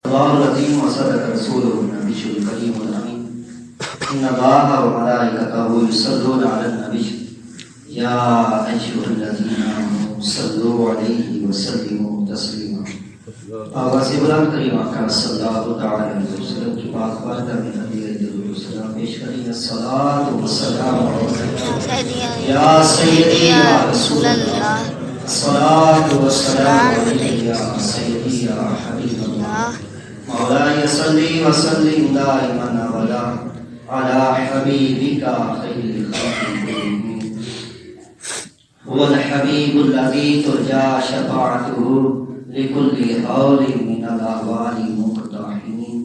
الله العظيم وصدق رسوله النبي الكريم الأمين إن الله وملائكته يصلون على النبي يا أيها الذين آمنوا صلوا عليه وسلموا تسليما آواز بلند کریم آقا صلی اللہ علیہ وسلم کی بات بات میں نبی علیہ السلام پیش کریں الصلاۃ والسلام علیک یا سیدی یا رسول اللہ الصلاۃ والسلام علیک یا سیدی یا حبیب اللہ مولاي صلی وسلم دائما ابدا على حبیبک خیر الخلق كلهم هو الحبیب الذي ترجى شفاعته لكل حول من الأهوال مقتحمين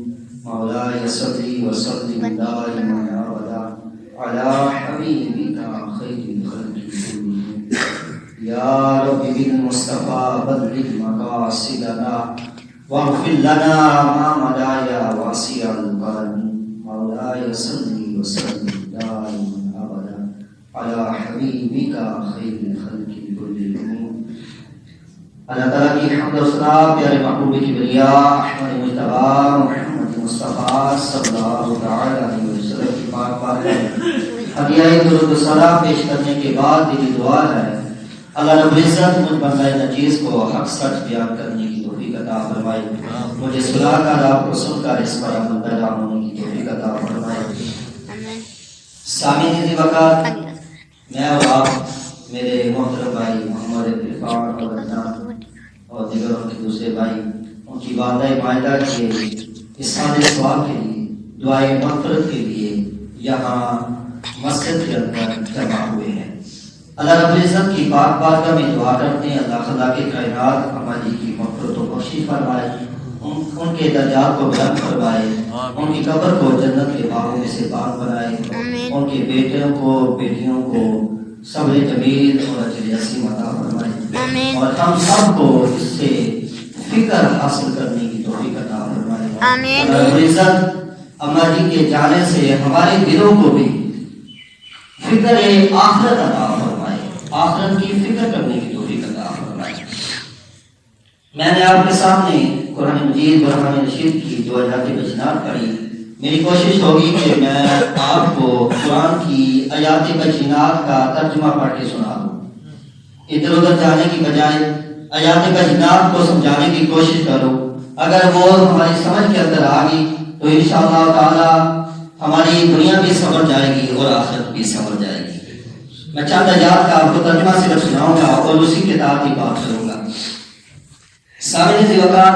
مولاي صل وسلم دائما أبدا على حبيبك خير الخلق كلهم يا رب بالمصطفى بلغ مقاصدنا واغفر لنا ما مضى يا واسع الكرم مولاي صل وسلم دائما أبدا على حبيبك خير الخلق كلهم اللہ تعالیٰ کی حمد و ثنا پیارے محبوب کبریا احمد مجتبی محمد مصطفیٰ صلی اللہ علیہ وسلم کی پاک بارگاہ میں ہدیہ درود و سلام پیش کرنے کے بعد دلی دعا ہے اللہ رب العزت مجھ بندہ نجیز کو حق سچ بیان کرنے کی توفیق عطا فرمائے، مجھے صلاح کا آپ کو سن کر اس پر عمل پیدا ہونے کی توفیق عطا فرمائے۔ سامعین ذی وقار، میں اور آپ میرے محترم بھائی محمد عرفان اور عدنان اور دیگر ان کے دوسرے بھائی ان کی والدہ مائدہ کے اصحاب ثواب کے لیے دعائیں مغفرت کے لیے یہاں مسجد کے اندر جمع ہوئے ہیں۔ اللہ رب العزت کی پاک بارگاہ میں دعا کرتے ہیں اللہ خدا کے کائنات ہماری کی مغفرت و بخشش فرمائے، ان کے درجات کو بلند فرمائے، ان کی قبر کو جنت کے باغوں میں سے باغ بنائے، ان کے بیٹوں کو بیٹیوں کو صبر جمیل اور اجر عظیم عطا فرمائے، اور ہم سب کو اس سے فکر حاصل کرنے کی توفیق عطا فرمائے۔ رب العزت اماں جی کے جانے سے ہمارے دلوں کو بھی فکر آخرت عطا فرمائے، آخرت کی فکر کرنے کی توفیق عطا فرمائے۔ میں نے آپ کے سامنے قرآن مجید برہان رشید کی جو آیات بینات پڑھی، میری کوشش ہوگی کہ میں آپ کو قرآن کی آیات بینات کا ترجمہ پڑھ کے سنا دوں، ادھر ادھر جانے کی بجائے آیات بینات کو سمجھانے کی کوشش کروں۔ اگر وہ ہماری سمجھ کے اندر آ گئی تو انشاءاللہ تعالی ہماری دنیا بھی سمجھ جائے گی اور آخرت بھی سمجھ جائے گی۔ میں چند آیات کا آپ کو ترجمہ صرف سناؤں گا اور اسی کے تحت ہی بات کروں گا۔ سامعین ذی وقار،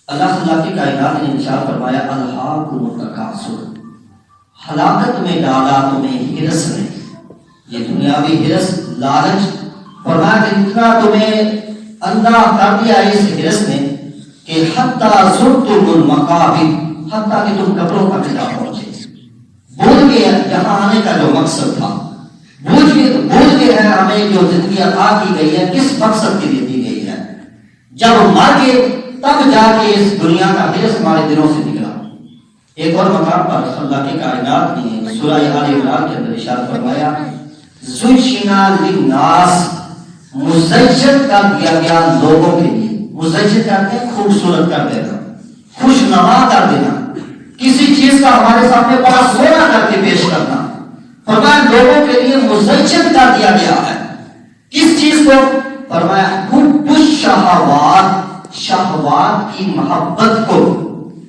اللہ خدا کی کائنات نے ارشاد فرمایا الہاکم التکاثر، ہلاکت میں ڈالا تمہیں ہرس نے، یہ دنیاوی ہرس لالچ، فرمایا کہ اتنا تمہیں اندھا کر دیا اس ہرس نے کہ حتی زرتم المقابر، حتیٰ کہ تم قبروں پر جا پہنچے، بھول گئے یہاں آنے کا جو مقصد تھا، بھول گئے ہیں ہمیں جو زندگی عطا کی گئی ہے کس مقصد کے لیے دی گئی ہے، جب مر گئے تب جا کے اس دنیا کا ہرس ہمارے دلوں سے نکلا۔ ایک اور مقام پر اللہ کی کائنات نے سورہ آل عمران کے اندر ارشاد فرمایا زُیّنَ لِلنَّاسِ، مزین کر دیا گیا لوگوں کے لیے، مزین کرتے ہیں خوبصورت کر دینا، خوشنما کر دینا، کسی چیز کا ہمارے سامنے بڑا سونا کر کے پیش کرنا، فرمایا لوگوں کے لیے مزین کر دیا گیا ہے۔ کس چیز کو؟ فرمایا حب الشہوات، شہوات کی محبت کو۔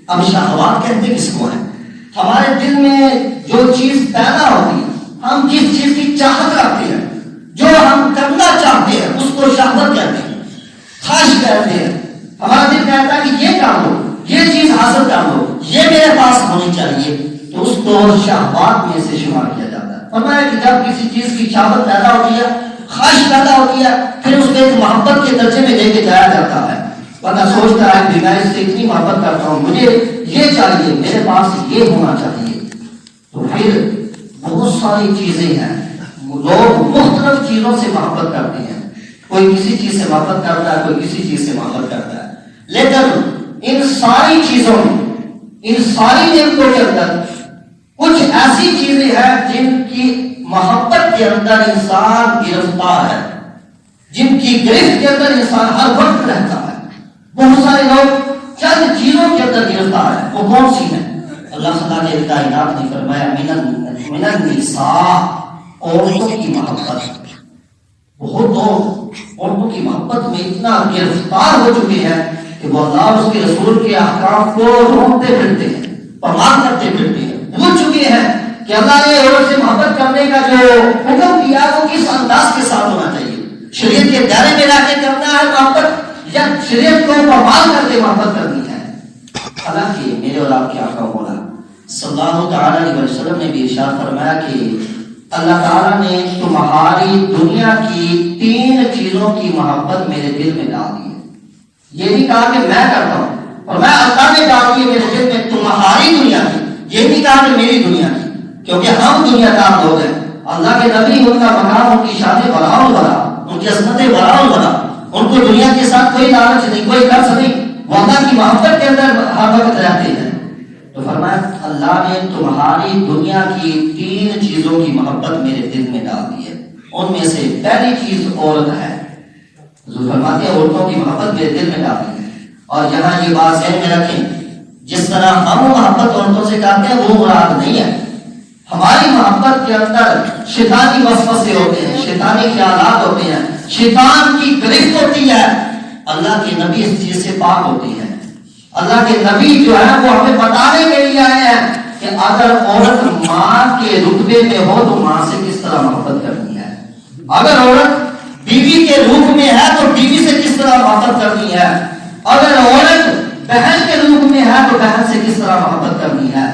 اب شہوات کہتے کس کو ہے؟ ہمارے دل میں جو چیز پیدا ہوتی ہے، ہم جس چیز کی چاہت رکھتے ہیں، جو ہم کرنا چاہتے ہیں اس کو شہوت کہتے ہیں، خواہش کہتے ہیں۔ ہمارا دل کہتا ہے کہ یہ کام ہو، یہ چیز حاصل کر لو، یہ میرے پاس ہونی چاہیے، تو اس کو شہوات میں سے شمار کیا جاتا ہے۔ فرمایا کہ جب کسی چیز کی چاہت پیدا ہوتی ہے، خواہش پیدا ہوتی ہے، پھر اس کو ایک محبت کے درجے میں لے کے جایا جاتا ہے۔ بندہ سوچتا ہے کہ میں اس سے اتنی محبت کرتا ہوں، مجھے یہ چاہیے، میرے پاس یہ ہونا چاہیے، تو پھر بہت ساری چیزیں ہیں، لوگ مختلف چیزوں سے محبت کرتے ہیں، کوئی کسی چیز سے محبت کرتا ہے، کوئی کسی چیز سے محبت کرتا ہے، لیکن ان ساری چیزوں میں، ان ساری نعمتوں کے اندر کچھ ایسی چیزیں ہیں جن کی محبت کے اندر انسان گرفتار ہے، جن کی گرفت کے اندر انسان ہر وقت رہتا ہے۔ بہت سارے لوگ چند کائنات نے فرمایا من النساء، عورتوں کی محبت، بہت عورتوں کی محبت میں اتنا گرفتار ہو چکے ہیں کہ وہ اللہ اور اس کے رسول کے احکام کو روکتے پھرتے ہیں، پامال کرتے پھرتے ہیں، بھول چکے ہیں کہ اللہ نے عورت سے محبت کرنے کا جو حکم دیا وہ کس انداز کے ساتھ ہونا چاہیے، شریعت کے دائرے میں رہ کے کرنا ہے محبت یا شریعت کو پامال کر کے محبت کرنی ہے۔ حالانکہ میرے اور آپ کے آقا مولا صلی اللہ تعالی علیہ وسلم نے بھی ارشاد فرمایا کہ اللہ تعالیٰ نے تمہاری دنیا کی 3 چیزوں کی محبت میرے دل میں ڈال دی ہے۔ یہ نہیں کہا کہ میں کرتا ہوں، اور میں اللہ نے ڈال دی ہے میرے دل میں تمہاری دنیا کی، یہ نہیں کہا کہ میری دنیا کی، کیونکہ ہم دنیا دار لوگ ہیں۔ اللہ کے نبی، ان کا مقام، ان کی شان بڑا بڑا، ان کی عظمتیں بڑا بڑا، ان کو دنیا کے ساتھ کوئی لالچ نہیں، کوئی قرض نہیں، وہ اللہ کی محبت کے اندر ہر وقت رہتے ہیں۔ تو فرمایا اللہ نے تمہاری دنیا کی 3 چیزوں کی محبت میرے دل میں ڈال دی ہے، ان میں سے پہلی چیز عورت ہے۔ حضور فرماتے ہیں عورتوں کی محبت میرے دل میں ڈال دی ہے۔ اور یہاں یہ بات ذہن میں رکھیں، جس طرح ہم محبت عورتوں سے کرتے ہیں وہ مراد نہیں ہے۔ ہماری محبت کے اندر شیطانی وسوسے ہوتے ہیں، شیطانی خیالات ہوتے ہیں، شیطان کی گرفت ہوتی ہے۔ اللہ کے نبی اس چیز سے پاک ہوتے ہیں۔ اللہ کے نبی جو ہے وہ ہمیں بتانے کے لیے آئے ہیں کہ اگر عورت ماں کے رتبے میں ہو تو ماں سے کس طرح محبت کرنی ہے، اگر عورت بیوی کے روپ میں ہے تو بیوی سے کس طرح محبت کرنی ہے، اگر عورت بہن کے روپ میں ہے تو بہن سے کس طرح محبت کرنی ہے،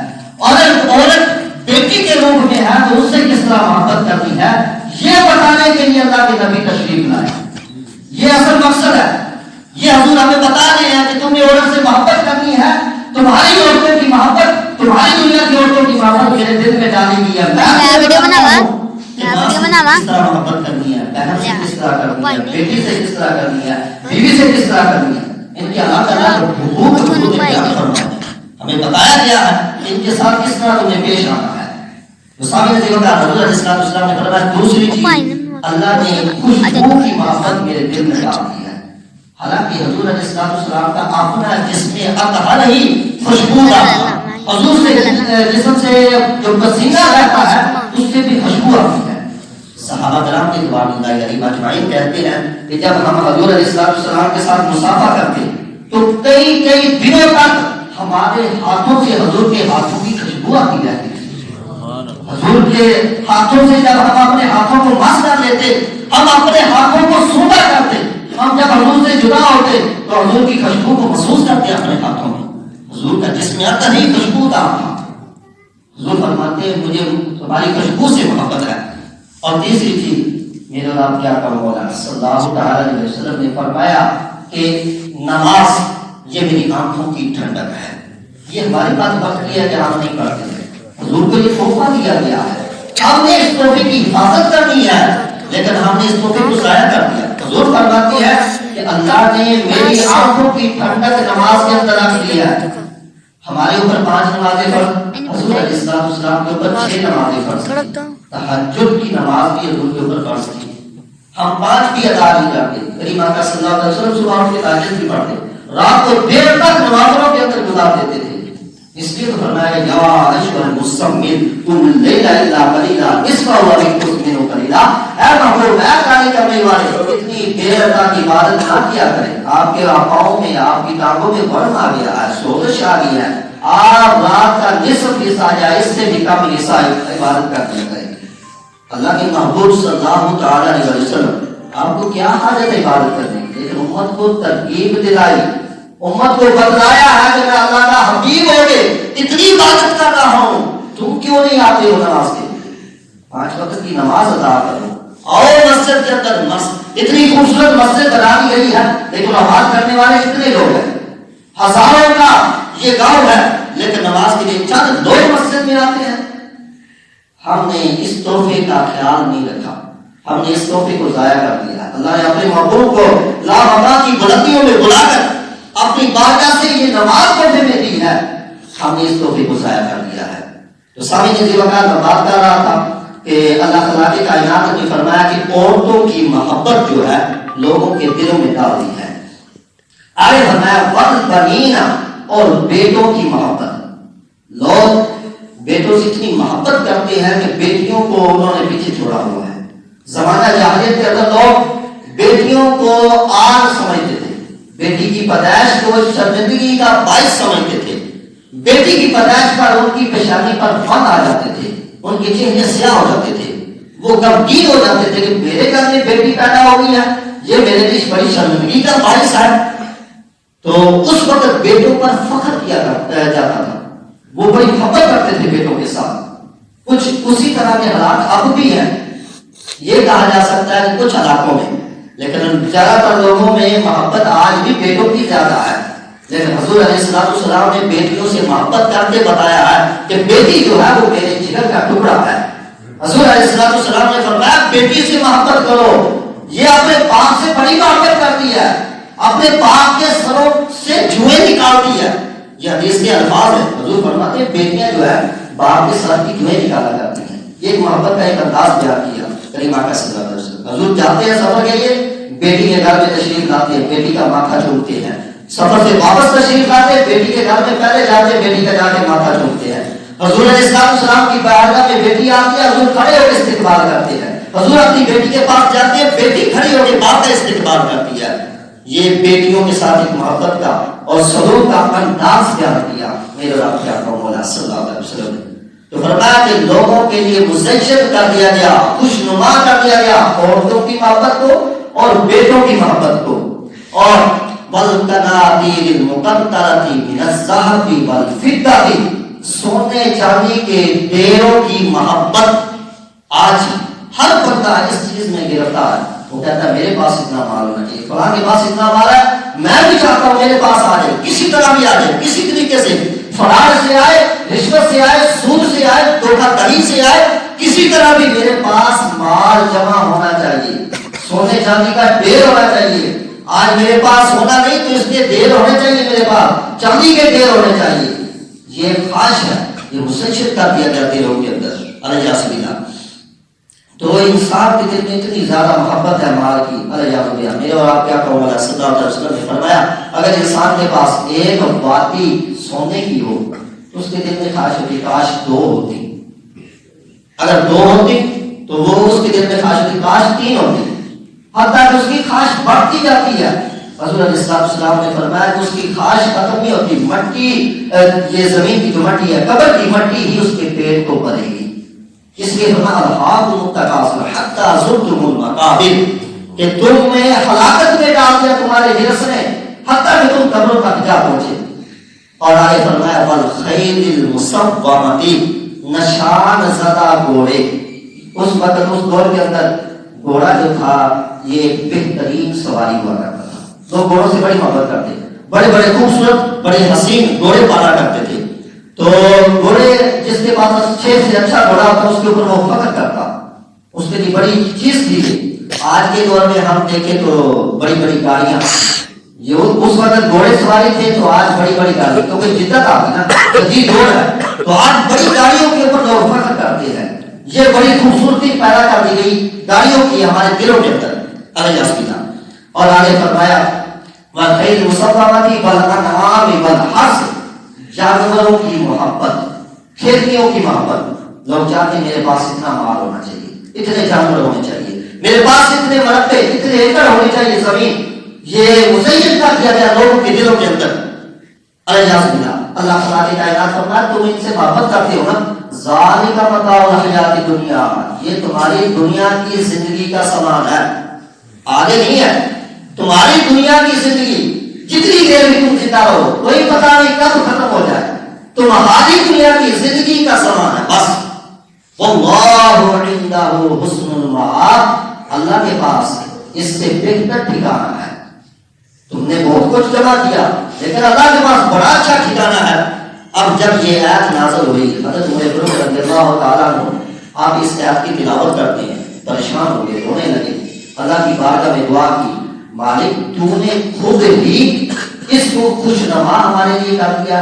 اگر عورت بیٹی کے روپ میں ہے تو اس سے کس طرح محبت کرنی ہے، یہ بتانے کے لیے اللہ کے نبی تشریف لائے۔ یہ اصل مقصد ہے۔ یہ حضور ہمیں بتا رہے ہیں کہ تمہیں عورت سے محبت کرنی ہے، تمہاری عورتوں کی محبت، تمہاری دنیا کی عورتوں کی محبت میرے دل میں ڈالی گئی ہے۔ ویڈیو بناوا کس طرح محبت کرنی ہے، بہن سے کس طرح کرنی ہے، بیٹی سے کس طرح کرنی ہے، بیوی سے کس طرح کرنی ہے، ان کے اللہ تعالیٰ ہمیں بتایا گیا ہے کہ ان کے ساتھ کس طرح تمہیں پیش آنا ہے۔ تو سامنے سے بتا حضور علیہ السلام نے فرمایا دوسری چیز اللہ نے خوشبو کی محبت میرے دل میں ڈال دی ہے۔ حالانکہ حضور علیہ السلام کا اپنا جسم اطہر ہی خوشبو تھا، حضور سے جسم سے جو پسینہ رہتا ہے اس سے بھی خوشبو آتی ہے۔ صحابہ کرام کے رضوان اللہ علیہم اجمعین کہتے ہیں کہ جب ہم حضور علیہ السلام کے ساتھ مصافحہ کرتے تو کئی دنوں تک ہمارے ہاتھوں سے حضور کے ہاتھوں کی خوشبو آتی رہتی ہے۔ حضور کے ہاتھوں سے جب ہم اپنے ہاتھوں کو مس کر لیتے، ہم اپنے ہاتھوں کو سوندا کرتے، ہم جب حضور سے جدا ہوتے تو حضور کی خوشبو کو محسوس کرتے اپنے ہاتھوں میں۔ حضور کا جسم آتا نہیں خوشبو تھا۔ حضور فرماتے ہیں مجھے تمہاری خوشبو سے محبت ہے۔ اور تیسری چیز میرے اور آپ کیا کرو مولا صلی اللہ تعالی علیہ وسلم نے فرمایا کہ نماز یہ میری آنکھوں کی ٹھنڈک ہے۔ یہ ہماری بات وقت ہے کہ ہم نہیں پڑھتے، حضور کو یہ تحفہ دیا گیا ہے، ہم نے اس تحفے کی حفاظت کرنی ہے، لیکن ہم نے اس تحفے کو ضائع کر دیا۔ حضور فرماتے ہیں کہ اللہ نے میری آنکھوں کی ٹھنڈک نماز کے اندر رکھ دی ہے۔ ہمارے اوپر 5 نمازیں فرض، حضور علیہ السلام کے اوپر 6 نمازیں فرض، تہجد کی نماز بھی حضور کے اوپر فرض تھی، ہم 5 بھی ادا نہیں کرتے۔ میری ماں کا صلی اللہ علیہ وسلم صبح اٹھ کے تہجد بھی پڑھتے، رات کو دیر تک نمازوں کے اندر گزار دیتے تھے۔ اس لیے تو فرمایا یا ایھا المزمل قم اللیل الا قلیلا نصفہ و انقص منہ قلیلا، اے محبوب اے کاری کرنے والے اتنی دیر تک عبادت نہ کیا کریں، آپ کے پاؤں میں آپ کی ٹانگوں میں ورم آ گیا ہے، سوزش آ گئی ہے، آپ رات کا نصف حصہ یا اس سے بھی کم حصہ عبادت کرتے ہیں۔ اللہ کے محبوب صلی اللہ تعالی علیہ وسلم آپ کو کیا حاجت ہے عبادت کرنے کی، لیکن امت کو ترغیب دلائی، امت کو بتلایا ہے کہ میں اللہ کا حبیب ہو کے اتنی عبادت کر رہا ہوں، تم کیوں نہیں آتے ہو نماز کے لیے؟ 5 وقت کی نماز ادا کرو، اور مسجد کے اندر اتنی خوبصورت مسجد بنا دی گئی ہے، لیکن نماز کرنے والے کتنے لوگ ہیں؟ ہزاروں کا یہ گاؤں ہے، لیکن نماز کے لیے چند لوگ مسجد میں آتے ہیں۔ ہم نے اس تحفے کا خیال نہیں رکھا، ہم نے اس تحفے کو ضائع کر دیا۔ اللہ نے اپنے محبوب کو لامقام کی بلندیوں میں بلا کر اپنی بارگاہ سے یہ نماز تحفے میں دی ہے، ہم نے اس تحفے کو ضائع کر دیا ہے۔ تو سامنے جی وقت میں بات کر رہا تھا کہ اللہ تعالیٰ کی کائنات نے فرمایا کہ عورتوں کی محبت جو ہے لوگوں کے دلوں میں ڈال دی ہے۔ آگے فرمایا والبنین، اور بیٹوں کی محبت، لوگ بیٹوں سے اتنی محبت کرتے ہیں کہ بیٹیوں کو انہوں نے پیچھے چھوڑا ہوا ہے۔ زمانہ جاہلیت کے اندر لوگ بیٹیوں کو آر سمجھتے تھے، بیٹی کی پیدائش کو شرمندگی کا باعث سمجھتے تھے، بیٹی کی پیدائش پر ان کی پیشانی پر فن آ جاتے تھے، ان کے چہرے سیاہ ہو جاتے تھے، وہ غمگین ہو جاتے تھے کہ میرے گھر میں بیٹی پیدا ہو گئی ہے، یہ میرے لیے بڑی شرمندگی کا باعث ہے۔ تو اس وقت بیٹوں پر فخر کیا جاتا تھا، وہ بڑی محبت کرتے تھے بیٹوں کے ساتھ۔ کچھ اسی طرح کے حالات اب بھی ہیں، یہ کہا جا سکتا ہے کہ کچھ علاقوں میں، لیکن زیادہ تر لوگوں میں محبت آج بھی بیٹوں کی زیادہ ہے۔ لیکن حضور علیہ السلام نے بیٹیوں سے محبت کرتے بتایا ہے کہ بیٹی جو ہے وہ میرے جگر کا ٹکڑا ہے۔ حضور علیہ السلام نے فرمایا بیٹی سے محبت کرو، یہ اپنے باپ سے بڑی محبت کرتی ہے، اپنے باپ کے سروں سے جوئیں نکالتی ہے۔ یہ حدیث کے الفاظ ہیں، حضور فرماتے ہیں بیٹیاں جو ہے باپ کے سر کی جوئیں نکالا کرتی ہیں۔ یہ ایک محبت کا ایک انداز بیان کیا کریم آقا صلی اللہ علیہ وسلم۔ حضور جاتے ہیں سفر کے لیے، بیٹی کے گھر میں تشریف لاتے ہیں، بیٹی کا ماتھا چومتے ہیں، سفر سے واپس تشریف لاتے ہیں، بیٹی کے گھر میں پہلے جاتے ہیں، بیٹی کا جا کے ماتھا چومتے ہیں۔ حضور علیہ السلام کی بارگاہ میں بیٹی آتی ہے، حضور کھڑے ہو کے استقبال کرتے ہیں، حضور اپنی بیٹی کے پاس جاتے ہیں، بیٹی کھڑی ہو کے باپ کا استقبال کرتی ہے۔ یہ بیٹیوں کے ساتھ ایک محبت کا اور سلوک کا انداز بیان کیا میرے رب کے آقا مولا صلی اللہ علیہ وسلم نے۔ تو فرمایا کہ لوگوں کے لیے مزین کر دیا گیا، خوشنما کر دیا گیا عورتوں کی محبت کو اور بیٹوں کی محبت کو۔ اور وَالْقَنَاطِيرِ الْمُقَنطَرَةِ مِنَ الذَّهَبِ وَالْفِضَّةِ، سونے چاندی کے ڈیروں کی محبت آج ہر بندہ اس چیز میں گرفتار ہے۔ وہ کہتا ہے میرے پاس اتنا مال ہونا چاہیے، فلاں کے پاس اتنا مال ہے، میں بھی چاہتا ہوں میرے پاس آ جائے، کسی طرح بھی آ جائے، کسی طریقے سے، فراڈ سے آئے، رشوت سے آئے، سود سے آئے، دھوکہ دہی سے آئے، کسی طرح بھی میرے پاس مال جمع ہونا چاہیے، سونے چاندی کا ڈھیر ہونا چاہیے۔ آج میرے پاس ہونا نہیں تو اس کے ڈھیر ہونے چاہیے، میرے پاس چاندی کے ڈھیر ہونے چاہیے۔ یہ خواہش ہے، یہ مسجد کر دیا گیا دلوں کے اندر علیہ السلام۔ تو انسان کے دل میں اتنی زیادہ محبت ہے مال کی، علیہ میرے اور آپ کیا کہوں گا، صلی اللہ علیہ وسلم نے فرمایا اگر انسان کے پاس ایک واٹی سونے کی ہو تو اس کے دل میں خواہش ہوتی کاش دو ہوتی، اگر دو ہوتی تو وہ اس کے دل میں خواہش ہوتی کاش تین ہوتی، حتیٰ کہ اس کی خواہش بڑھتی جاتی ہے۔ حضور علیہ السلام نے فرمایا کہ اس کی خواہش ختم نہیں ہوتی، مٹی یہ زمین کی جو مٹی ہے، قبر کی مٹی ہی اس کے پیٹ کو بھرے گی۔ اس لیے فرمایا الہاکم التکاثر حتی زرتم المقابر، کہ تم میں ہلاکت میں ڈال دیا تمہارے ہرس نے حتیٰ کہ تم قبروں تک جا پہنچے۔ اور آگے فرمایا والخیل المصومۃ، نشان زدہ گھوڑے، اس وقت اس دور کے اندر گھوڑا جو تھا یہ ایک بہترین سواری ہوا کرتا تھا، لوگ گھوڑوں سے بڑی محبت کرتے، بڑے بڑے خوبصورت بڑے حسین گھوڑے پالا کرتے تھے۔ تو گھوڑے جس کے پاس اچھے سے اچھا گھوڑا ہوتا اس کے اوپر وہ فخر کرتا، اس کے لیے بڑی چیز تھی۔ آج کے دور میں ہم دیکھیں تو بڑی بڑی گاڑیاں، یہ اس وقت گھوڑے سواری تھے تو آج بڑی بڑی گاڑی، کیونکہ جدت آ گئی نا، جدید دور ہے تو آج بڑی گاڑیوں کے اوپر لوگ فخر کرتے ہیں۔ یہ بڑی خوبصورتی پیدا کر دی گئی گاڑیوں کی ہمارے دلوں کے اندر علیہ السلام۔ اور آگے فرمایا والخیل المصومۃ والانعام والحرث، جانوروں کی محبت، کھیتیوں کی محبت، لوگ چاہتے ہیں میرے پاس اتنا مال ہونا چاہیے، اتنے جانور ہونے چاہیے، میرے پاس اتنے مرتبے اتنے ایکڑ ہونی چاہیے زمین، یہ مزین کر دیا گیا لوگوں کے دلوں کے اندر علیہ السلام۔ اللہ تعالیٰ نے کائنات فرمایا تم ان سے محبت کرتے ہو نا، ذالک متاع الحیات الدنیا، یہ تمہاری دنیا کی زندگی کا سامان ہے، آگے نہیں ہے، تمہاری دنیا کی زندگی جتنی دیر بھی تم زندہ رہو کوئی پتہ نہیں کب ختم ہو جائے، تمہاری دنیا کی زندگی کا سامان ہے بس۔ واللہ عندہ حسن المآب، اللہ کے پاس اس سے بہتر ٹھکانہ ہے۔ تم نے بہت کچھ جمع کیا لیکن اللہ کے پاس بڑا اچھا ٹھکانہ ہے۔ اب جب یہ آیت نازل ہوئی، حضرت عمر فاروق رضی اللہ تعالیٰ عنہ آپ اس آیت کی تلاوت کرتے ہیں، پریشان ہو گئے، رونے لگے، اللہ کی بارگاہ میں دعا کی مالک تو نے خود ہی اس کو خوشنما ہمارے لیے کر دیا،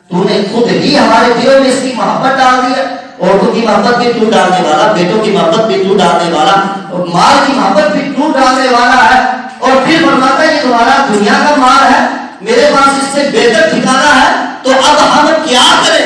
تو نے خود ہی ہمارے دلوں میں اس کی محبت ڈال دیا، عورتوں کی محبت بھی تو ڈالنے والا، بیٹوں کی محبت بھی تو ڈالنے والا، اور مال کی محبت بھی تو ڈالنے والا ہے، اور پھر فرماتا ہے یہ تمہارا دنیا کا مال ہے، میرے پاس اس سے بہتر ٹھکانہ ہے، تو اب ہم کیا کریں؟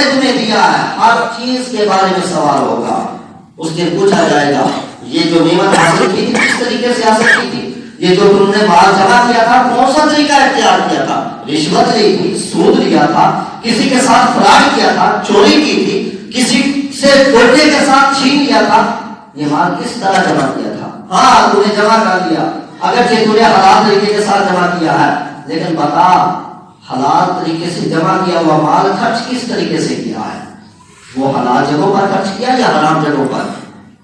نے تمہیں دیا ہے، ہر چیز کے بارے میں سوال ہوگا. اس دن پوچھا جائے گا یہ جو نعمت حاصل کی تھی کس طریقے سے حاصل کی تھی، یہ جو تم نے مال جمع کیا تھا کون سا طریقہ اختیار کیا تھا، رشوت لی تھی، سود لیا تھا، کسی کے ساتھ فراڈ کیا تھا، چوری کی تھی، کسی سے دھوکے کے ساتھ چھین لیا تھا، یہ مال کس طرح جمع کیا تھا. ہاں تو نے جمع کر لیا، اگر یہ تو نے حلال طریقے کے ساتھ جمع کیا ہے، لیکن بتا حلال طریقے سے جمع کیا ہوا مال خرچ کس طریقے سے کیا ہے، وہ حلال جگہوں پر خرچ کیا یا حرام جگہوں پر،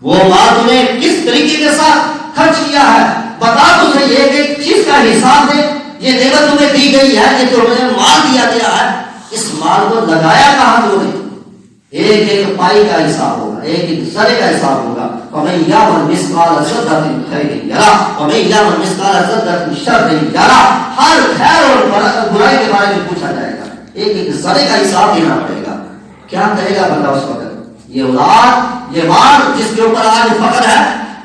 وہ مال تم نے کس طریقے کے ساتھ خرچ کیا ہے. بتا تو صحیح ہے کہ ایک چیز کا حساب دے، یہ نعمت تمہیں دی گئی ہے، یہ تمہیں مال دیا گیا ہے، اس مال کو لگایا کہاں تم نے، ایک ایک پائی کا حساب ہوگا، ایک ایک ذرے کا حساب ہوگا. وَمَن يَعْمَلْ مِثْقَالَ ذَرَّةٍ خَيْرٍ يَرَهُ وَمَن يَعْمَلْ مِثْقَالَ ذَرَّةٍ شَرٍّ يَرَهُ. ہر خیر اور برائی کے بارے میں پوچھا جائے گا، ایک ایک ذرے کا حساب دینا پڑے گا. کیا کرے گا بندہ اس وقت، یہ اولاد یہ مال جس کے اوپر آج فخر ہے،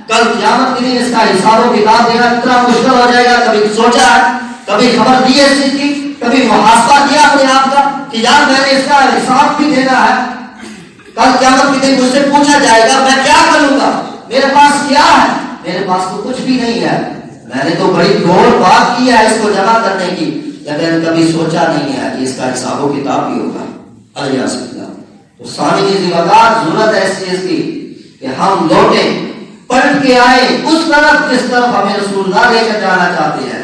کل قیامت کے دن اس کا حساب و کتاب دینا اتنا مشکل ہو جائے گا. کبھی سوچا ہے، کبھی خبر دی ہے اس چیز کی، کبھی محاسبہ کیا اپنے آپ کا کہ یار میں نے اس کا حساب بھی دینا ہے. کل قیامت کے دن مجھ سے پوچھا جائے گا میں کیا کروں گا، میرے پاس کیا ہے، میرے پاس تو کچھ بھی نہیں ہے، میں نے تو بڑی دوڑ بات کی ہے اس کو جمع کرنے کی، لیکن کبھی سوچا نہیں ہے کہ اس کا حساب و کتاب بھی ہوگا. تو سامنے کی وقت ضرورت ہے اس چیز کی کہ ہم لوٹیں، پلٹ کے آئے اس طرف جس طرف ہمیں رسول اللہ لے کر جانا چاہتے ہیں،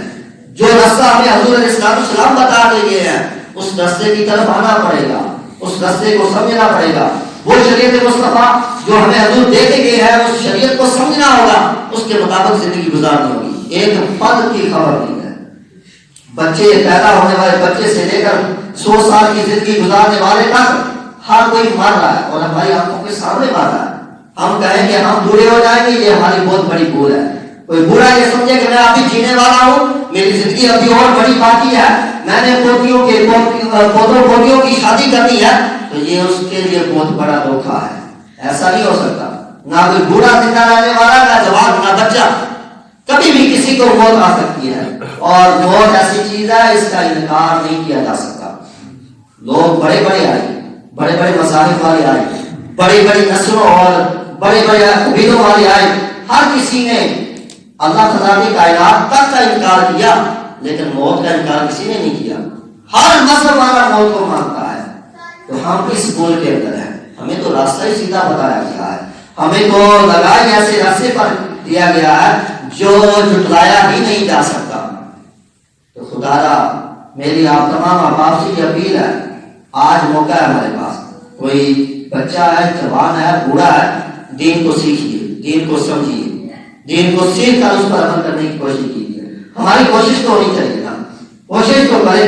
جو رستہ ہمیں حضور علیہ السلام بتا دیے ہیں اس رستے کی طرف آنا پڑے گا، اس رستے کو سمجھنا پڑے گا. وہ شریعت مصطفیٰ جو ہمیں حضور دے کے گئے ہیں اس شریعت کو سمجھنا ہوگا، اس کے مطابق زندگی گزارنی ہوگی. ایک پل کی خبر نہیں ہے، بچے پیدا ہونے والے بچے سے لے کر 100 سال کی زندگی گزارنے والے تک ہر کوئی مر رہا ہے اور ہماری آنکھوں کے سامنے مر رہا ہے. ہم کہیں کہ ہم بوڑھے ہو جائیں گے، یہ ہماری بہت بڑی بھول ہے. کوئی بوڑھا یہ سمجھے کہ میں ابھی جینے والا ہوں، میری زندگی ابھی اور بڑی باقی ہے، میں نے پوتوں پوتیوں کی شادی کرنی ہے، تو یہ اس کے لیے بہت بڑا دھوکہ ہے. ایسا نہیں ہو سکتا. نہ کوئی بوڑھا زندہ رہنے والا، نہ جوان، نہ بچہ، کبھی بھی کسی کو موت آ سکتی ہے. اور موت ایسی چیز ہے اس کا انکار نہیں کیا جا سکتا. لوگ بڑے بڑے آئے، بڑے بڑے مذاہب والے آئے، بڑی بڑی نسلوں اور بڑے بڑے قبیلوں والے آئے، ہر کسی نے اللہ تعالیٰ کی کائنات تک کا انکار کیا، لیکن موت کا انکار کسی نے نہیں کیا. ہر مذہب والا موت کو مانتا ہے. تو ہم کس بول کے اندر ہیں، ہمیں تو راستہ ہی سیدھا بتایا گیا ہے، ہمیں تو لگائے ایسے راستے پر دیا گیا ہے جو جھٹلایا ہی نہیں جا سکتا. تو خدا را میری آپ تمام احباب سے یہ اپیل ہے، آج موقع ہے ہمارے پاس، کوئی بچہ ہے، جوان ہے، بوڑھا ہے، دین کو سیکھیے، دین کو سمجھیے، دین کو سیکھ کر اس پر عمل کرنے کی کوشش کیجیے. ہماری کوشش تو ہونی چاہیے نا، کوشش تو کریں،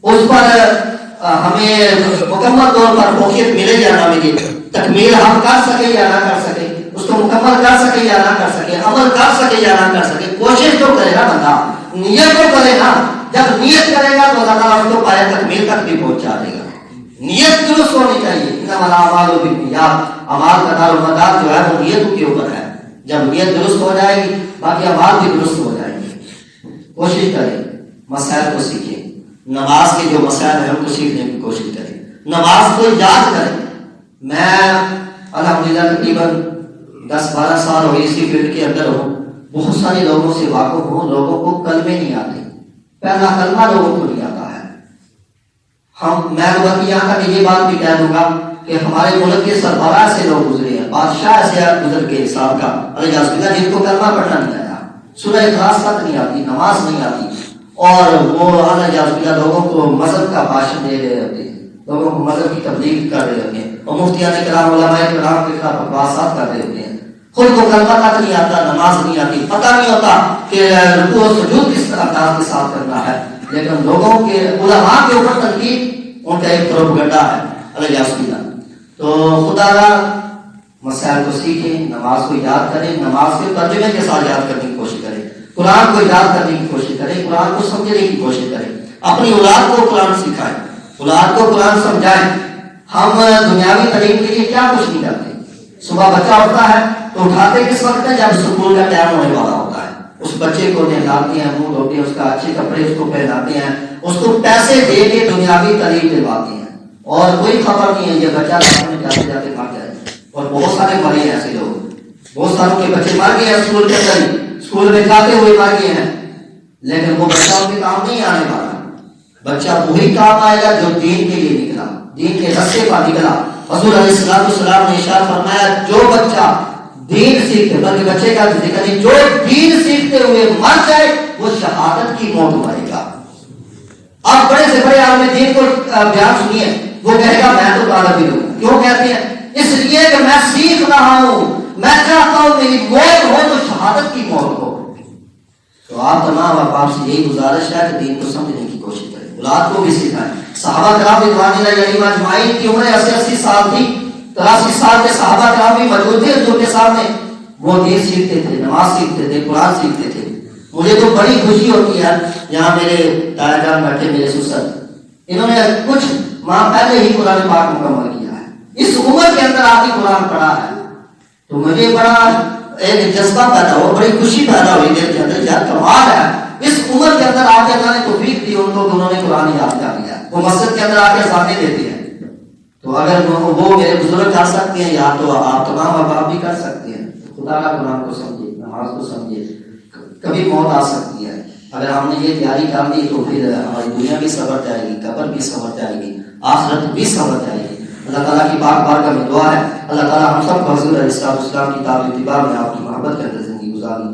اس پر ہمیں مکمل طور پر فوقیت ملے یا نہ ملے، تکمیل ہم کر سکیں یا نہ کر سکیں، اس کو مکمل کر سکیں یا نہ کر سکیں، عمل کر سکیں یا نہ کر سکیں، کوشش تو کرے نا بندہ، نیت تو کرے نا. جب نیت کرے گا تو اللہ تعالیٰ اس کو پائے تکمیل تک بھی پہنچا دے گا. نیت درست ہونی چاہیے. انما الاعمال بالنیات، اعمال کا دار و مدار جو ہے وہ نیت کے اوپر ہے. جب نیت درست ہو جائے گی باقی اعمال بھی درست ہو جائیں گے. کوشش کریں، مسائل کو سیکھیں، نماز کے جو مسائل ہیں ان کو سیکھنے کی کوشش کریں، نماز کو یاد کریں. میں الحمدللہ تقریباً 10-12 سال ہوئے اسی فیلڈ کے اندر ہوں، بہت سارے لوگوں سے واقف ہوں، لوگوں کو کلمے نہیں آتے، پہلا کلمہ لوگوں کو نہیں آتا ہے. میں وقت یہاں تک یہ بات بھی کہہ دوں گا کہ ہمارے ملک کے سربراہ سے لوگ گزرے ہیں، بادشاہ سے گزر کے حساب کا جن کو کلمہ پڑھنا نہیں آیا، سورہ اخلاص تک نہیں آتی، نماز نہیں آتی، اور وہ لوگوں کو مذہب کا بھاشن دے رہے ہوتے ہیں، لوگوں کو مذہب کی تبلیغ کر رہے ہوتے ہیں، اور مفتیان کرام علماء کرام کے خلاف بکواسات کر رہے ہوتے ہیں. خود کو کلمہ تک نہیں آتا، نماز نہیں آتی، پتہ نہیں ہوتا کہ رکوع و سجود کس انداز کے ساتھ کرنا ہے، لیکن لوگوں کے علماء کے اوپر تنقید ان کا ایک پروپیگنڈا ہے. تو خدا را مسائل کو سیکھیں، نماز کو یاد کریں، نماز کے ترجمے کے ساتھ یاد کرنے کی کوشش کریں، قرآن کو یاد کرنے کی کوشش کریں، قرآن کو سمجھنے کی کوشش کریں، اپنی اولاد کو قرآن سکھائیں، اولاد کو قرآن سمجھائیں. ہم دنیاوی تعلیم کے لیے کیا کچھ نہیں کرتے. صبح بچہ اٹھتا ہے تو اٹھاتے کس وقت ہے جب اسکول کا ٹائم ہونے والا ہوتا ہے، اس بچے کو نہلاتے ہیں، منہ دھوتے ہیں، اس کا اچھے کپڑے اس کو پہناتے ہیں، اس کو پیسے دے کے دنیاوی تعلیم دلواتے ہیں. اور کوئی خبر نہیں ہے یہ بچہ راستے میں جاتے جاتے مر جائے. اور بہت سارے مرے ہیں ایسے لوگ, بہت ساروں کے بچے مر گئے ہیں اسکول کے اندر ہی, اسکول میں جاتے ہوئے مر گئے ہیں, لیکن وہ بچہ ان کے کام نہیں آنے والا. بچہ وہی کام آئے گا جو دین کے لیے نکلا, دین کے رستے پر نکلا. حضور علیہ السلام نے ارشاد فرمایا جو بچہ دین سیکھتے, بلکہ بچے کا ذکر نہیں, جو دین سیکھتے ہوئے مر جائے وہ شہادت کی موت مرے گا. آپ بڑے سے بڑے عالم دین کو بیان سنیے, وہ کہے گا میں تو طالب علم ہوں. کیوں کہتے ہیں؟ اس لیے کہ میں سیکھ رہا ہوں, میں چاہتا ہوں میری موت ہو تو شہادت کی موت ہو. تو آپ تمام احباب سے یہی گزارش ہے کہ دین کو سمجھنے کی کوشش کریں, اولاد کو بھی سکھائیں. صحابہ کرام رضوان اللہ علیہم اجمعین کی عمر 80 سال تھی, 83 سال کے صحابہ کرام بھی موجود تھے حضور کے سامنے. وہ دین سیکھتے تھے, نماز سیکھتے تھے, قرآن سیکھتے تھے. مجھے تو بڑی خوشی ہوتی ہے, یہاں میرے تایا جان بیٹھے, میرے سسر, انہوں نے کچھ ماہ پہلے ہی قرآن پاک مکمل کیا ہے. اس عمر کے اندر آپ نے قرآن پڑھا ہے تو مجھے بڑا ایک جذبہ پیدا ہوا, بڑی خوشی پیدا ہوئی دل کے اندر, یار کمال ہے. اس عمر کے اندر آ کے اللہ نے توفیق دی ان کو کہ انہوں نے قرآن یاد کر لیا. وہ مسجد کے اندر آ کے اذانیں دیتے ہیں. تو اگر وہ میرے بزرگ کر سکتے ہیں, یا تو آپ تمام احباب بھی کر سکتے ہیں. خدا کا قرآن کو سمجھے, نماز کو سمجھے. کبھی موت آ سکتی ہے, اگر ہم نے یہ تیاری کر لی تو پھر ہماری دنیا بھی سنور جائے گی, قبر بھی سنور جائے گی, آخرت بھی سنور جائے گی. اللہ تعالیٰ کی پاک بارگاہ میں دعا ہے اللہ تعالیٰ ہم سب کو حضور علیہ السلام کی تعلیم اتباع میں آپ کی محبت کے اندر زندگی گزارنے